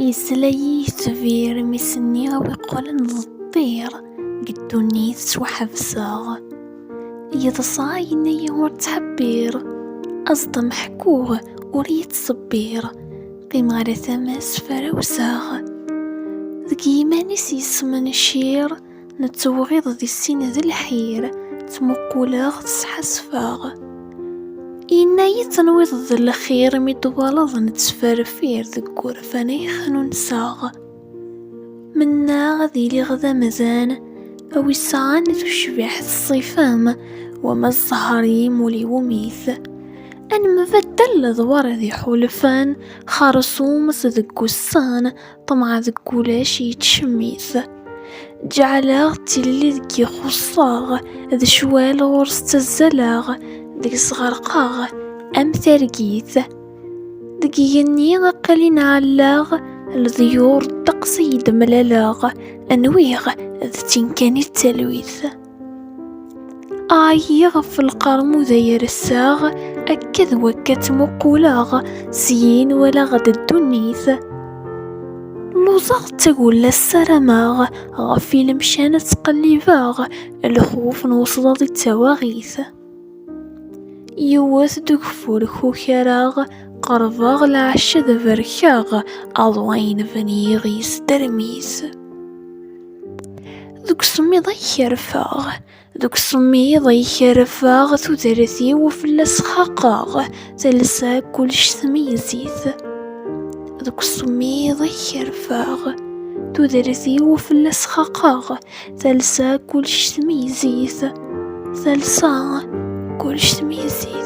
يسلا يتفير مسني ويقول نطير قدو نيت وحفصاغ يتصاين يور تحبير أصدم حكوه وريت صبير قيمة ثماس فروساغ ذكي مانيس يسمن الشير نتوغيض ذي السين ذي الحير تمقولاغ تسحسفاغ إنا يتنويض ذي الخير مدوالض نتسفرفير ذكور فنيخ ننساغ منا ذي لغذا مزان أو السعان تشبح الصيفام وما الزهري مولي وميث أن مبدل ذوار ذي حلفان خارصوم ذكو السان طمع ذكو لاشي تشميث جعلاغ تلي ذكي خصاغ ذي شوال غرس تزلاغ ذي صغرقاغ أم ثرقيث ذكي ينيغ قلين علاغ الذيور تقصيد ملالاغ أنويغ ذتين كان التلويث آيغ في القرم ذي رساغ أكذ وكت مقولاغ سيين ولا غد الدنيث لوزاغ تقول السرماغ غفي المشانة تقلباغ الخوف نوصل ذي التواغيث يوث دكفور خوكراغ قرباغ العشد بركاغ أضوين فنيغيس درميس ذوك سمي ضي رفاغ تدرثي وفلس خاقاغ تلسا كلش ثميزيث ذوك سمي ضي رفاغ تدرثي وفلس خاقاغ تلسا كلش ثميزيث تلسا كلش ثميزيث